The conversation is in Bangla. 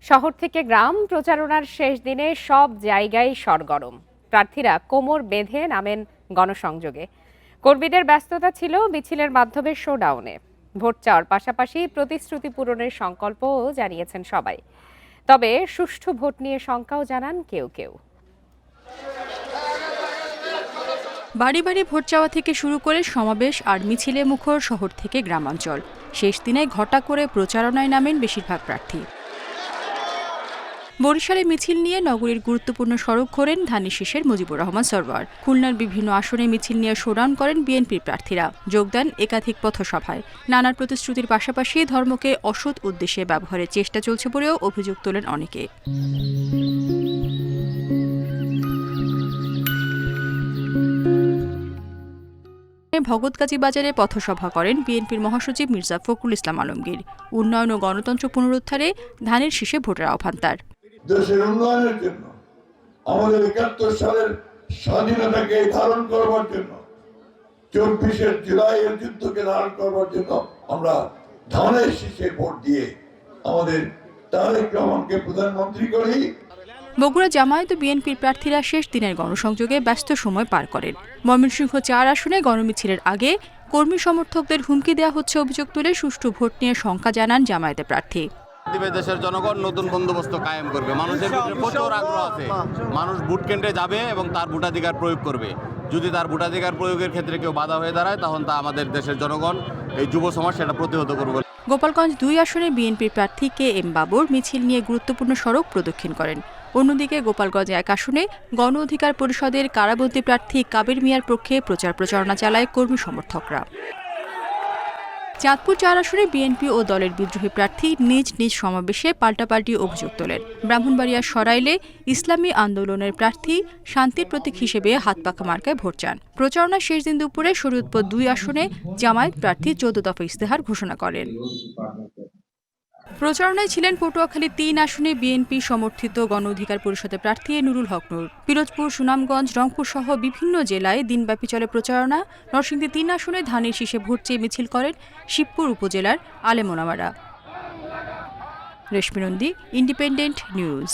শহর থেকে গ্রাম প্রচারণার শেষ দিনে সব জায়গায় সরগরম। প্রার্থীরা কোমর বেঁধে নামেন গণসংযোগে। কর্মীদের ব্যস্ততা ছিল মিছিলের মাধ্যমে শোডাউনে। ভোট চাওয়ার পাশাপাশি প্রতিশ্রুতি পূরণের সংকল্পও জানিয়েছেন সবাই। তবে সুষ্ঠু ভোট নিয়ে শঙ্কাও জানান কেউ কেউ। বাড়ি বাড়ি ভোট চাওয়া থেকে শুরু করে সমাবেশ আর মিছিলে মুখর শহর থেকে গ্রামাঞ্চল। শেষ দিনে ঘটা করে প্রচারণায় নামেন বেশিরভাগ প্রার্থী। বরিশালে মিছিল নিয়ে নগরীর গুরুত্বপূর্ণ সড়ক ঘোরেন ধানের শীষের মুজিবুর রহমান সরওয়ার। খুলনার বিভিন্ন আসনে মিছিল নিয়ে শোডাউন করেন বিএনপির প্রার্থীরা। যোগ দেন একাধিক পথসভায়। নানার প্রতিশ্রুতির পাশাপাশি ধর্মকে অসৎ উদ্দেশ্যে ব্যবহারের চেষ্টা চলছে বলেও অভিযোগ তোলেন অনেকে। ভগৎগাজী বাজারে পথসভা করেন বিএনপির মহাসচিব মির্জা ফখরুল ইসলাম আলমগীর। উন্নয়ন ও গণতন্ত্র পুনরুদ্ধারে ধানের শীষে ভোটের আহ্বান তার। দেশের উন্নয়নের জন্য, আমাদের ৭১ সালের স্বাধীনতাকে ধারণ করবার জন্য, ২৪শে জুলাইয়ের যুদ্ধকে ধারণ করবার জন্য আমরা ধানের শীষে ভোট দিয়ে আমাদের তারেক রহমানকে প্রধানমন্ত্রী করি। বগুড়া জামায়াত ও বিএনপির প্রার্থীরা শেষ দিনের গণসংযোগে ব্যস্ত সময় পার করেন। ময়মনসিংহ ৪ আসনে গণমিছিলের আগে কর্মী সমর্থকদের হুমকি দেওয়া হচ্ছে অভিযোগ তুলে সুষ্ঠু ভোট নিয়ে শঙ্কা জানান জামায়াতের প্রার্থী। দেশের জনগণ নতুন বন্দোবস্ত কায়েম করবে। মানুষের ভিতরে প্রচুর আগ্রহ আছে। মানুষ ভোট কেন্দ্রে যাবে এবং তার ভোটাধিকার প্রয়োগ করবে। যদি তার ভোটাধিকার প্রয়োগের ক্ষেত্রে কেউ বাধা হয়ে দাঁড়ায়, তখন তা আমাদের দেশের জনগণ, এই যুব সমাজ সেটা প্রতিহত করবে। গোপালগঞ্জ ২ আসনে বিএনপির প্রার্থী KM বাবর মিছিল নিয়ে গুরুত্বপূর্ণ সড়ক প্রদক্ষিণ করেন। অন্যদিকে গোপালগঞ্জ ১ আসনে গণ অধিকার পরিষদের কারাবন্দী প্রার্থী কাবির মিয়ার পক্ষে প্রচারণা চালায় কর্মী সমর্থকরা। চাঁদপুর ৪ আসনে বিএনপি ও দলের বিদ্রোহী প্রার্থী নিজ নিজ সমাবেশে পাল্টাপাল্টি অভিযোগ তোলেন। ব্রাহ্মণবাড়িয়ার সরাইলে ইসলামী আন্দোলনের প্রার্থী শান্তির প্রতীক হিসেবে হাতপাখা মার্কায় ভোট চান। প্রচারণার শেষ দিন দুপুরে শরীয়তপুর ২ আসনে জামায়াত প্রার্থী ১৪ দফা ইশতেহার ঘোষণা করেন। প্রচারণায় ছিলেন পটুয়াখালী ৩ আসনে বিএনপি সমর্থিত গণ অধিকার পরিষদের প্রার্থী নুরুল হক নূর। পিরোজপুর, সুনামগঞ্জ, রংপুর সহ বিভিন্ন জেলায় দিনব্যাপী চলে প্রচারণা। নরসিংদী ৩ আসনে ধানের শীষে ভোট চেয়ে মিছিল করেন শিবপুর উপজেলার আলেম ওলামারা। রেশমি নন্দী, ইন্ডিপেন্ডেন্ট নিউজ।